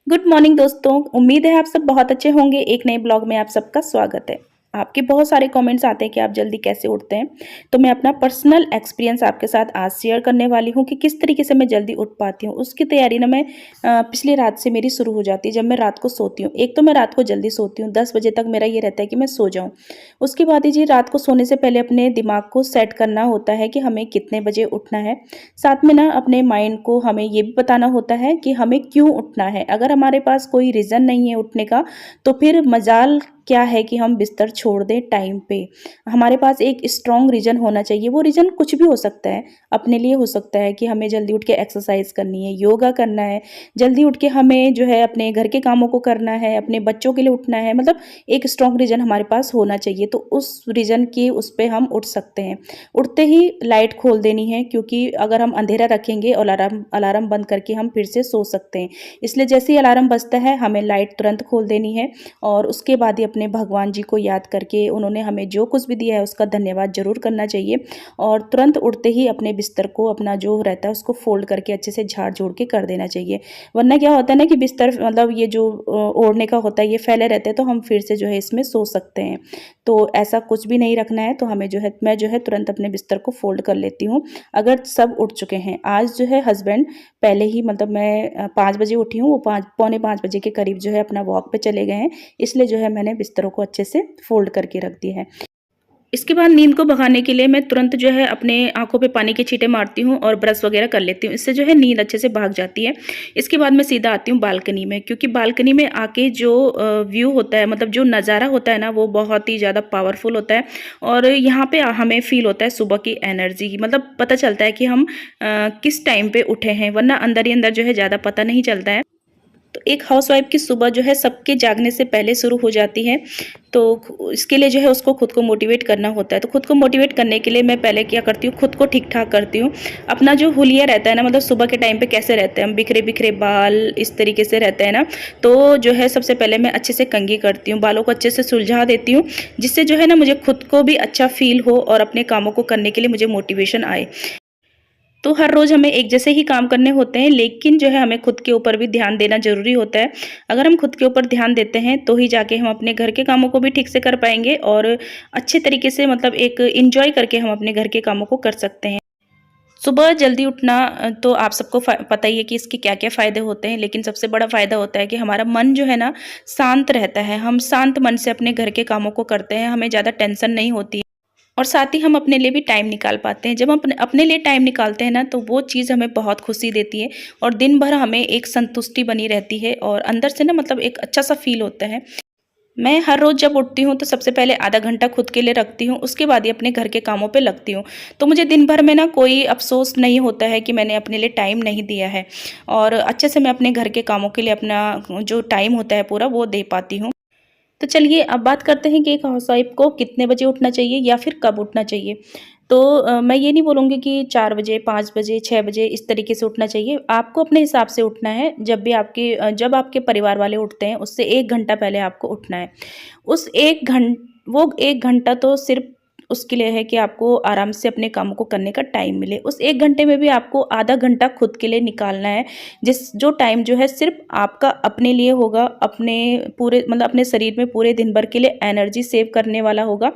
Good morning दोस्तों। उम्मीद है आप सब बहुत अच्छे होंगे। एक नए ब्लॉग में आप सबका स्वागत है। आपके बहुत सारे कमेंट्स आते हैं कि आप जल्दी कैसे उठते हैं, तो मैं अपना पर्सनल एक्सपीरियंस आपके साथ आज शेयर करने वाली हूँ कि किस तरीके से मैं जल्दी उठ पाती हूँ। उसकी तैयारी ना मैं पिछली रात से मेरी शुरू हो जाती है। जब मैं रात को सोती हूँ, एक तो मैं रात को जल्दी सोती हूँ, 10 बजे तक मेरा ये रहता है कि मैं सो जाऊँ। उसके बाद ही जी रात को सोने से पहले अपने दिमाग को सेट करना होता है कि हमें कितने बजे उठना है। साथ में ना अपने माइंड को हमें ये भी बताना होता है कि हमें क्यों उठना है। अगर हमारे पास कोई रीज़न नहीं है उठने का, तो फिर मजाल क्या है कि हम बिस्तर छोड़ दें टाइम पे। हमारे पास एक स्ट्रॉन्ग रीज़न होना चाहिए। वो रीज़न कुछ भी हो सकता है। अपने लिए हो सकता है कि हमें जल्दी उठ के एक्सरसाइज करनी है, योगा करना है, जल्दी उठ के हमें जो है अपने घर के कामों को करना है, अपने बच्चों के लिए उठना है। मतलब एक स्ट्रॉन्ग रीज़न हमारे पास होना चाहिए, तो उस रीज़न की उस पे हम उठ सकते हैं। उठते ही लाइट खोल देनी है, क्योंकि अगर हम अंधेरा रखेंगे और अलार्म अलार्म बंद करके हम फिर से सो सकते हैं। इसलिए जैसे ही अलार्म बजता है हमें लाइट तुरंत खोल देनी है और उसके बाद ही अपने भगवान जी को याद करके उन्होंने हमें जो कुछ भी दिया है उसका धन्यवाद ज़रूर करना चाहिए। और तुरंत उठते ही अपने बिस्तर को अपना जो रहता है उसको फोल्ड करके अच्छे से झाड़ झूड़ के कर देना चाहिए। वरना क्या होता है ना कि बिस्तर मतलब ये जो ओढ़ने का होता है ये फैले रहते हैं, तो हम फिर से जो है इसमें सो सकते हैं। तो ऐसा कुछ भी नहीं रखना है। तो हमें जो है मैं जो है तुरंत अपने बिस्तर को फोल्ड कर लेती हूँ अगर सब उठ चुके हैं। आज जो है हस्बैंड पहले ही मतलब मैं 5 बजे उठी हूँ, वो 5 पौने 5 बजे के करीब जो है अपना वॉक पे चले गए हैं। इसलिए जो है मैंने बिस्तरों को अच्छे से फोल्ड करके रख दिया है। इसके बाद नींद को भगाने के लिए मैं तुरंत जो है अपने आँखों पे पानी के छींटे मारती हूँ और ब्रश वगैरह कर लेती हूँ। इससे जो है नींद अच्छे से भाग जाती है। इसके बाद मैं सीधा आती हूँ बालकनी में, क्योंकि बालकनी में आके जो व्यू होता है, मतलब जो नज़ारा होता है ना, वो बहुत ही ज़्यादा पावरफुल होता है। और यहाँ पे हमें फील होता है सुबह की एनर्जी, मतलब पता चलता है कि हम किस टाइम पे उठे हैं। वरना अंदर ही अंदर जो है ज़्यादा पता नहीं चलता है। तो एक हाउसवाइफ की सुबह जो है सबके जागने से पहले शुरू हो जाती है। तो इसके लिए जो है उसको खुद को मोटिवेट करना होता है। तो खुद को मोटिवेट करने के लिए मैं पहले क्या करती हूँ, खुद को ठीक ठाक करती हूँ। अपना जो हुलिया रहता है ना, मतलब सुबह के टाइम पे कैसे रहते हैं हम, बिखरे बिखरे बाल इस तरीके से रहते हैं ना, तो जो है सबसे पहले मैं अच्छे से कंघी करती हूँ, बालों को अच्छे से सुलझा देती हूँ, जिससे जो है ना मुझे खुद को भी अच्छा फील हो और अपने कामों को करने के लिए मुझे मोटिवेशन आए। तो हर रोज़ हमें एक जैसे ही काम करने होते हैं, लेकिन जो है हमें खुद के ऊपर भी ध्यान देना ज़रूरी होता है। अगर हम खुद के ऊपर ध्यान देते हैं तो ही जाके हम अपने घर के कामों को भी ठीक से कर पाएँगे और अच्छे तरीके से, मतलब एक एन्जॉय करके हम अपने घर के कामों को कर सकते हैं। सुबह जल्दी उठना तो आप सबको पता ही है कि इसके क्या-क्या फ़ायदे होते हैं, लेकिन सबसे बड़ा फ़ायदा होता है कि हमारा मन जो है ना शांत रहता है। हम शांत मन से अपने घर के कामों को करते हैं, हमें ज़्यादा टेंशन नहीं होती। और साथ ही हम अपने लिए भी टाइम निकाल पाते हैं। जब हम अपने अपने लिए टाइम निकालते हैं ना, तो वो चीज़ हमें बहुत खुशी देती है और दिन भर हमें एक संतुष्टि बनी रहती है और अंदर से ना मतलब एक अच्छा-सा फ़ील होता है। मैं हर रोज़ जब उठती हूँ तो सबसे पहले आधा घंटा खुद के लिए रखती हूँ, उसके बाद ही अपने घर के कामों पे लगती हूँ। तो मुझे दिन भर में ना कोई अफ़सोस नहीं होता है कि मैंने अपने लिए टाइम नहीं दिया है और अच्छे से मैं अपने घर के कामों के लिए अपना जो टाइम होता है पूरा वो दे पाती हूँ। तो चलिए अब बात करते हैं कि एक हाउसवाइफ को कितने बजे उठना चाहिए या फिर कब उठना चाहिए। तो मैं ये नहीं बोलूँगी कि 4 बजे, 5 बजे, 6 बजे इस तरीके से उठना चाहिए। आपको अपने हिसाब से उठना है। जब आपके परिवार वाले उठते हैं उससे 1 घंटा पहले आपको उठना है। उस 1 घं वो 1 घंटा तो सिर्फ़ उसके लिए है कि आपको आराम से अपने कामों को करने का टाइम मिले। उस 1 घंटे में भी आपको आधा घंटा खुद के लिए निकालना है, जो टाइम जो है सिर्फ़ आपका अपने लिए होगा, अपने पूरे मतलब अपने शरीर में पूरे दिन भर के लिए एनर्जी सेव करने वाला होगा।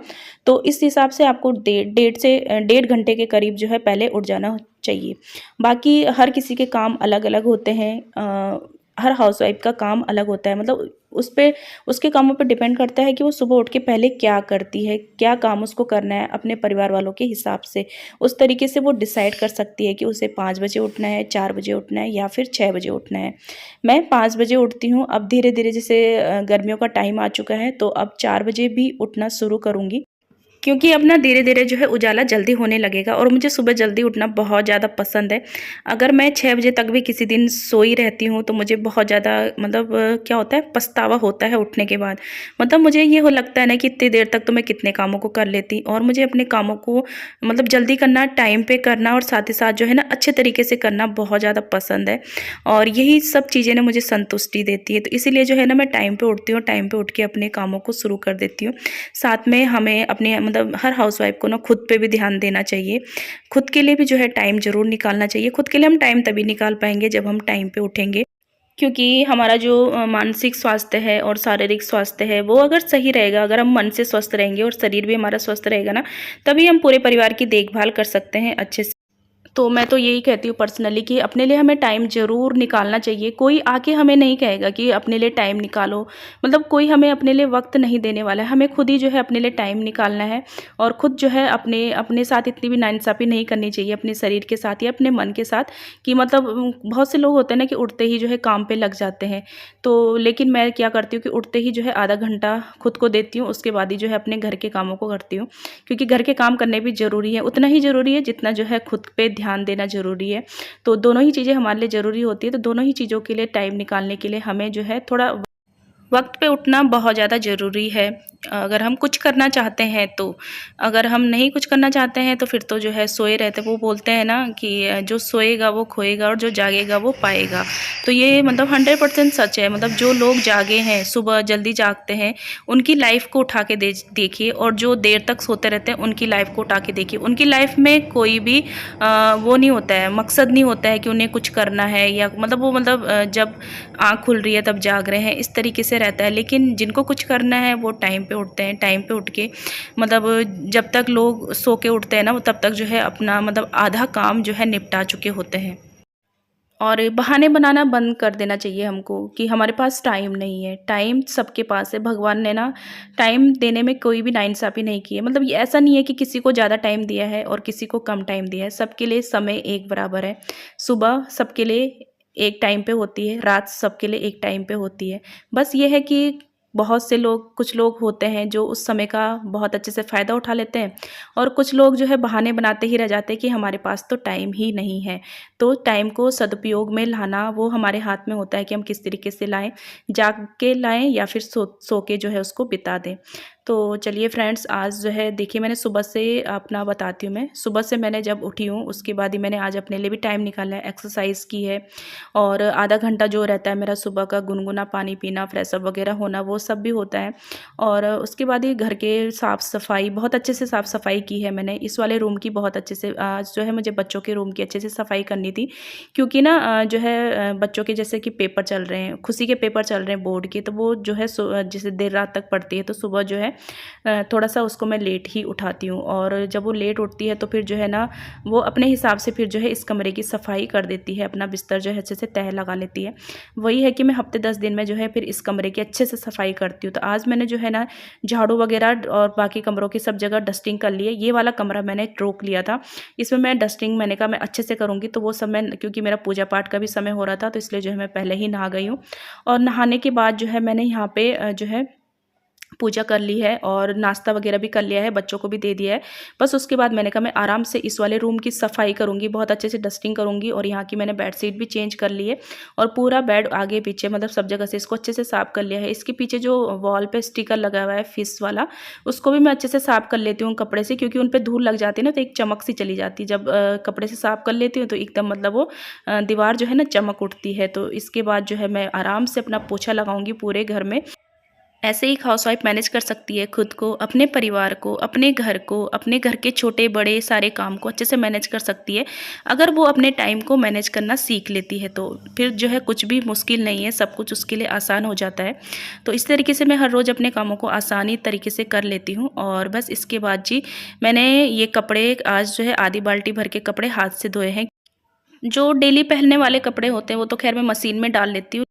तो इस हिसाब से आपको डेढ़ घंटे के करीब जो है पहले उठ जाना चाहिए। बाकी हर किसी के काम अलग-अलग होते हैं। हर हाउसवाइफ़ का काम अलग होता है, मतलब उसके कामों पे डिपेंड करता है कि वो सुबह उठ के पहले क्या करती है, क्या काम उसको करना है अपने परिवार वालों के हिसाब से। उस तरीके से वो डिसाइड कर सकती है कि उसे 5 बजे उठना है, 4 बजे उठना है या फिर 6 बजे उठना है। मैं 5 बजे उठती हूँ। अब धीरे-धीरे जैसे गर्मियों का टाइम आ चुका है, तो अब 4 बजे भी उठना शुरू करूँगी। क्योंकि अब ना धीरे-धीरे जो है उजाला जल्दी होने लगेगा और मुझे सुबह जल्दी उठना बहुत ज़्यादा पसंद है। अगर मैं 6 बजे तक भी किसी दिन सोई रहती हूँ तो मुझे बहुत ज़्यादा मतलब क्या होता है, पछतावा होता है उठने के बाद। मतलब मुझे ये हो लगता है ना कि इतनी देर तक तो मैं कितने कामों को कर लेती, और मुझे अपने कामों को मतलब जल्दी करना, टाइम पे करना और साथ ही साथ जो है ना अच्छे तरीके से करना बहुत ज़्यादा पसंद है। और यही सब चीज़ें ना मुझे संतुष्टि देती है। तो इसीलिए जो है ना मैं टाइम पे उठती हूँ, टाइम पे उठ के अपने कामों को शुरू कर देती हूँ। साथ में हमें अपने मतलब हर हाउसवाइफ को ना खुद पे भी ध्यान देना चाहिए। खुद के लिए भी जो है टाइम ज़रूर निकालना चाहिए। खुद के लिए हम टाइम तभी निकाल पाएँगे जब हम टाइम पे उठेंगे। क्योंकि हमारा जो मानसिक स्वास्थ्य है और शारीरिक स्वास्थ्य है वो अगर सही रहेगा, अगर हम मन से स्वस्थ रहेंगे और शरीर भी हमारा स्वस्थ रहेगा ना, तभी हम पूरे परिवार की देखभाल कर सकते हैं अच्छे से। तो मैं तो यही कहती हूँ पर्सनली कि अपने लिए हमें टाइम ज़रूर निकालना चाहिए। कोई आके हमें नहीं कहेगा कि अपने लिए टाइम निकालो, मतलब कोई हमें अपने लिए वक्त नहीं देने वाला है। हमें खुद ही जो है अपने लिए टाइम निकालना है और खुद जो है अपने अपने साथ इतनी भी नाइंसाफ़ी नहीं करनी चाहिए अपने शरीर के साथ या अपने मन के साथ, कि मतलब बहुत से लोग होते हैं ना कि उठते ही जो है काम पे लग जाते हैं। तो लेकिन मैं क्या करती हूँ कि उठते ही जो है आधा घंटा खुद को देती हूँ, उसके बाद ही जो है अपने घर के कामों को करती हूँ। क्योंकि घर के काम करने भी ज़रूरी है, उतना ही ज़रूरी है जितना जो है खुद पे ध्यान देना ज़रूरी है। तो दोनों ही चीज़ें हमारे लिए ज़रूरी होती है, तो दोनों ही चीज़ों के लिए टाइम निकालने के लिए हमें जो है थोड़ा वक्त पे उठना बहुत ज़्यादा ज़रूरी है। अगर हम कुछ करना चाहते हैं तो। अगर हम नहीं कुछ करना चाहते हैं तो फिर तो जो है सोए रहते, वो बोलते हैं ना कि जो सोएगा वो खोएगा और जो जागेगा वो पाएगा। तो ये मतलब 100% सच है। मतलब जो लोग जागे हैं, सुबह जल्दी जागते हैं, उनकी लाइफ को उठा के देखिए, और जो देर तक सोते रहते हैं उनकी लाइफ को उठा के देखिए। उनकी लाइफ में कोई भी वो नहीं होता है, मकसद नहीं होता है कि उन्हें कुछ करना है, या मतलब वो मतलब जब आँख खुल रही है तब जाग रहे हैं, इस तरीके से रहता है। लेकिन जिनको कुछ करना है वो टाइम पे उठते हैं, टाइम पे उठ के मतलब जब तक लोग सो के उठते हैं ना, वो तब तक जो है अपना मतलब आधा काम जो है निपटा चुके होते हैं। और बहाने बनाना बंद कर देना चाहिए हमको कि हमारे पास टाइम नहीं है। टाइम सबके पास है। भगवान ने ना टाइम देने में कोई भी नाइंसाफ़ी नहीं की है। मतलब ये ऐसा नहीं है कि किसी को ज़्यादा टाइम दिया है और किसी को कम टाइम दिया है। सबके लिए समय एक बराबर है। सुबह सबके लिए एक टाइम पे होती है, रात सबके लिए एक टाइम पे होती है। बस ये है कि बहुत से लोग, कुछ लोग होते हैं जो उस समय का बहुत अच्छे से फ़ायदा उठा लेते हैं, और कुछ लोग जो है बहाने बनाते ही रह जाते हैं कि हमारे पास तो टाइम ही नहीं है। तो टाइम को सदुपयोग में लाना वो हमारे हाथ में होता है कि हम किस तरीके से लाएँ, जाग के लाएँ या फिर सो के जो है उसको बिता दें। तो चलिए फ्रेंड्स, आज जो है देखिए मैंने सुबह से अपना बताती हूँ। मैं सुबह से मैंने जब उठी हूँ उसके बाद ही मैंने आज अपने लिए भी टाइम निकाला है, एक्सरसाइज़ की है, और आधा घंटा जो रहता है मेरा सुबह का गुनगुना पानी पीना, फ्रेश अप वगैरह होना, वो सब भी होता है। और उसके बाद ही घर के साफ़-सफ़ाई बहुत अच्छे से साफ़-सफ़ाई की है मैंने। इस वाले रूम की बहुत अच्छे से आज जो है मुझे बच्चों के रूम की अच्छे से सफ़ाई करनी थी, क्योंकि ना जो है बच्चों के जैसे कि पेपर चल रहे हैं, खुशी के पेपर चल रहे हैं बोर्ड के, तो वो जो है जैसे देर रात तक पढ़ती है, तो सुबह जो है थोड़ा-सा उसको मैं लेट ही उठाती हूँ। और जब वो लेट उठती है तो फिर जो है ना वो अपने हिसाब से फिर जो है इस कमरे की सफ़ाई कर देती है, अपना बिस्तर जो है अच्छे से तह लगा लेती है। वही है कि मैं हफ़्ते 10 दिन में जो है फिर इस कमरे की अच्छे से सफ़ाई करती हूँ। तो आज मैंने जो है ना झाड़ू वगैरह और बाकी कमरों की सब जगह डस्टिंग कर ली है। ये वाला कमरा मैंने रोक लिया था, इसमें मैं डस्टिंग मैंने कहा मैं अच्छे से करूँगी, तो वो सब मैं, क्योंकि मेरा पूजा पाठ का भी समय हो रहा था, तो इसलिए जो है मैं पहले ही नहा गई हूँ। और नहाने के बाद जो है मैंने यहाँ पे जो है पूजा कर ली है और नाश्ता वगैरह भी कर लिया है, बच्चों को भी दे दिया है। बस उसके बाद मैंने कहा मैं आराम से इस वाले रूम की सफाई करूँगी, बहुत अच्छे से डस्टिंग करूँगी, और यहाँ की मैंने बेडशीट भी चेंज कर ली है, और पूरा बेड आगे पीछे मतलब सब जगह से इसको अच्छे से साफ़ कर लिया है। इसके पीछे जो वॉल पे स्टिकर लगा हुआ है फिश वाला, उसको भी मैं अच्छे से साफ़ कर लेती हूँ कपड़े से, क्योंकि उन पे धूल लग जाती है ना, तो एक चमक सी चली जाती है। जब कपड़े से साफ़ कर लेती हूँ तो एकदम मतलब वो दीवार जो है ना चमक उठती है। तो इसके बाद जो है मैं आराम से अपना पोछा लगाऊँगी पूरे घर में। ऐसे ही हाउसवाइफ मैनेज कर सकती है खुद को, अपने परिवार को, अपने घर को, अपने घर के छोटे बड़े सारे काम को अच्छे से मैनेज कर सकती है। अगर वो अपने टाइम को मैनेज करना सीख लेती है तो फिर जो है कुछ भी मुश्किल नहीं है, सब कुछ उसके लिए आसान हो जाता है। तो इस तरीके से मैं हर रोज़ अपने कामों को आसानी तरीके से कर लेती हूँ। और बस इसके बाद जी मैंने ये कपड़े आज जो है आधी बाल्टी भर के कपड़े हाथ से धोए हैं। जो डेली पहनने वाले कपड़े होते हैं वो तो खैर मैं मशीन में डाल लेती हूँ,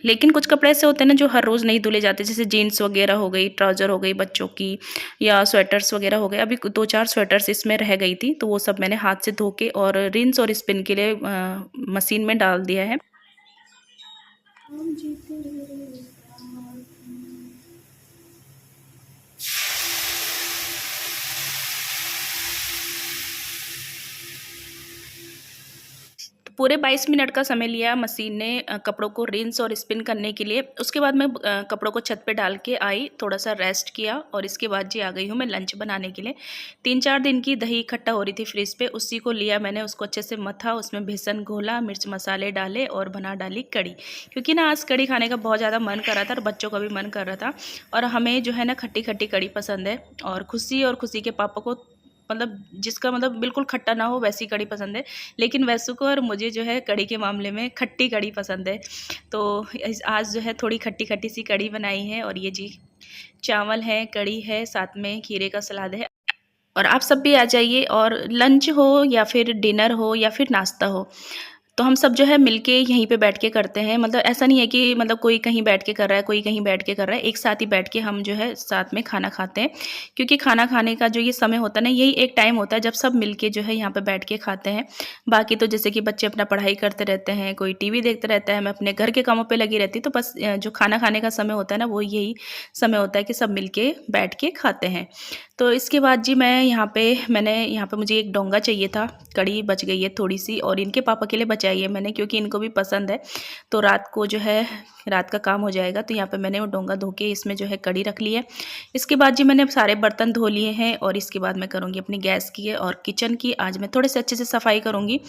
लेकिन कुछ कपड़े ऐसे होते हैं ना जो हर रोज़ नहीं धुले जाते, जैसे जीन्स वगैरह हो गई, ट्राउज़र हो गई बच्चों की, या स्वेटर्स वगैरह हो गए। अभी 2-4 स्वेटर्स इसमें रह गई थी, तो वो सब मैंने हाथ से धो के और रिंस और स्पिन के लिए मशीन में डाल दिया है। तो पूरे 22 मिनट का समय लिया मशीन ने कपड़ों को रिंस और स्पिन करने के लिए। उसके बाद मैं कपड़ों को छत पे डाल के आई, थोड़ा-सा रेस्ट किया, और इसके बाद जी आ गई हूँ मैं लंच बनाने के लिए। 3-4 दिन की दही इकट्ठा हो रही थी फ्रिज पे, उसी को लिया मैंने, उसको अच्छे से मथा, उसमें बेसन घोला, मिर्च मसाले डाले और बना डाली कढ़ी। क्योंकि ना आज कढ़ी खाने का बहुत ज़्यादा मन कर रहा था और बच्चों का भी मन कर रहा था, और हमें जो है ना खट्टी-खट्टी कढ़ी पसंद है। और खुशी के पापा को मतलब जिसका मतलब बिल्कुल खट्टा ना हो वैसी कढ़ी पसंद है, लेकिन वैसु को और मुझे जो है कढ़ी के मामले में खट्टी कढ़ी पसंद है। तो आज जो है थोड़ी खट्टी खट्टी सी कढ़ी बनाई है, और ये जी चावल है, कढ़ी है, साथ में खीरे का सलाद है। और आप सब भी आ जाइए, और लंच हो या फिर डिनर हो या फिर नाश्ता हो, तो हम सब जो है मिलके यहीं पे बैठ के करते हैं। मतलब ऐसा नहीं है कि मतलब कोई कहीं बैठ के कर रहा है, कोई कहीं बैठ के कर रहा है, एक साथ ही बैठ के हम जो है साथ में खाना खाते हैं। क्योंकि खाना खाने का जो ये समय होता है ना, यही एक टाइम होता है जब सब मिलके जो है यहाँ पे बैठ के खाते हैं। बाकी तो जैसे कि बच्चे अपना पढ़ाई करते रहते हैं, कोई टीवी देखते रहता है, मैं अपने घर के कामों पे लगी रहती हूँ। तो बस जो खाना खाने का समय होता है ना, वो यही समय होता है कि सब मिलके बैठ के खाते हैं। तो इसके बाद जी मैंने यहाँ पे मुझे एक डोंगा चाहिए था, कढ़ी बच गई है थोड़ी सी, और इनके पापा के लिए बचाई है मैंने, क्योंकि इनको भी पसंद है। तो रात को जो है रात का काम हो जाएगा, तो यहाँ पे मैंने वो डोंगा धो के इसमें जो है कढ़ी रख ली है। इसके बाद जी मैंने सारे बर्तन धो लिए हैं, और इसके बाद मैं करूँगी अपनी गैस की और किचन की। आज मैं थोड़े से अच्छे से सफाई करूँगी,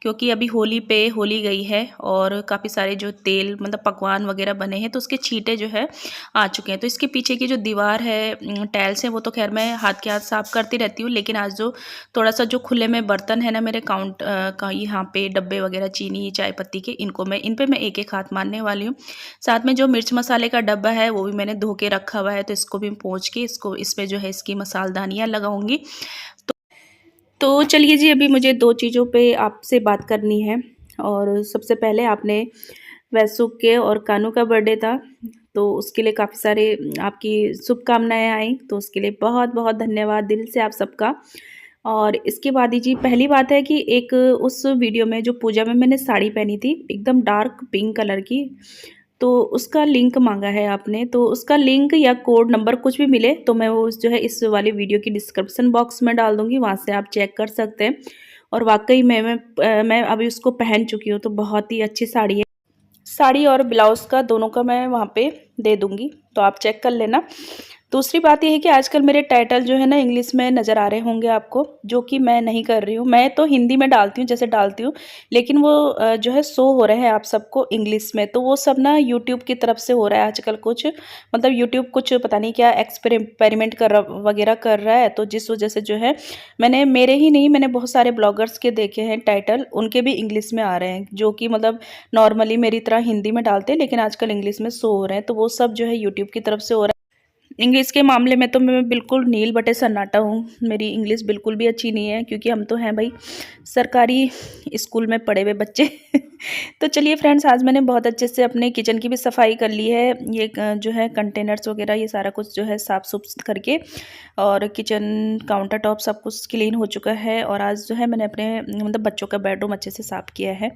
क्योंकि अभी होली गई है, और काफ़ी सारे जो तेल मतलब पकवान वगैरह बने हैं तो उसके छींटे जो है आ चुके हैं। तो इसके पीछे की जो दीवार है, टाइल्स हैं, वो तो खैर मैं हाथ के हाथ साफ़ करती रहती हूँ, लेकिन आज जो थोड़ा सा जो खुले में बर्तन है ना मेरे का यहाँ पे डब्बे वगैरह चीनी चाय पत्ती के, इन पे मैं एक एक हाथ मारने वाली हूँ। साथ में जो मिर्च मसाले का डब्बा है वो भी मैंने धो के रखा हुआ है, तो इसको भी पोंछ के इसमें जो है इसकी मसालदानियाँ लगाऊंगी। तो चलिए जी, अभी मुझे 2 चीज़ों पे आपसे बात करनी है। और सबसे पहले, आपने वैसु के और कानू का बर्थडे था, तो उसके लिए काफ़ी सारे आपकी शुभकामनाएँ आई, तो उसके लिए बहुत बहुत धन्यवाद दिल से आप सबका। और इसके बाद ही जी, पहली बात है कि एक उस वीडियो में जो पूजा में मैंने साड़ी पहनी थी एकदम डार्क पिंक कलर की, तो उसका लिंक मांगा है आपने। तो उसका लिंक या कोड नंबर कुछ भी मिले तो मैं वो जो है इस वाली वीडियो की डिस्क्रिप्शन बॉक्स में डाल दूँगी, वहाँ से आप चेक कर सकते हैं। और वाक़ई मैं अभी उसको पहन चुकी हूँ, तो बहुत ही अच्छी साड़ी है। साड़ी और ब्लाउज़ का दोनों का मैं वहाँ पे दे दूँगी, तो आप चेक कर लेना। दूसरी बात ये है कि आजकल मेरे टाइटल जो है ना इंग्लिश में नज़र आ रहे होंगे आपको, जो कि मैं नहीं कर रही हूँ। मैं तो हिंदी में डालती हूँ जैसे डालती हूँ, लेकिन वो जो है शो हो रहे हैं आप सबको इंग्लिश में। तो वो सब ना यूट्यूब की तरफ से हो रहा है आजकल, कुछ मतलब यूट्यूब कुछ पता नहीं क्या एक्सपेरिमेंट वगैरह कर रहा है। तो जिस वजह से जो है मैंने बहुत सारे ब्लॉगर्स के देखे हैं टाइटल, उनके भी इंग्लिश में आ रहे हैं, जो कि मतलब नॉर्मली मेरी तरह हिंदी में डालते हैं, लेकिन आजकल इंग्लिश में शो हो रहे हैं। तो वो सब जो है यूट्यूब की तरफ से हो रहा है। इंग्लिश के मामले में तो मैं बिल्कुल नील बटे सन्नाटा हूँ, मेरी इंग्लिश बिल्कुल भी अच्छी नहीं है, क्योंकि हम तो हैं भाई सरकारी स्कूल में पढ़े हुए बच्चे। तो चलिए फ्रेंड्स, आज मैंने बहुत अच्छे से अपने किचन की भी सफाई कर ली है। ये जो है कंटेनर्स वगैरह ये सारा कुछ जो है साफ़ सुफ करके, और किचन काउंटर टॉप सब कुछ क्लीन हो चुका है। और आज जो है मैंने अपने मतलब बच्चों का बेडरूम अच्छे से साफ़ किया है।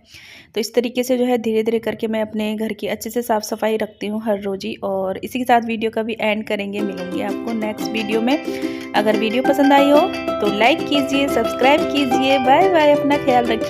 तो इस तरीके से जो है धीरे धीरे करके मैं अपने घर की अच्छे से साफ़ सफाई रखती हूँ हर रोज़ ही। और इसी के साथ वीडियो का भी एंड करेंगे, मिलूंगी आपको नेक्स्ट वीडियो में। अगर वीडियो पसंद आई हो तो लाइक कीजिए, सब्सक्राइब कीजिए। बाय बाय, अपना ख्याल रखिए।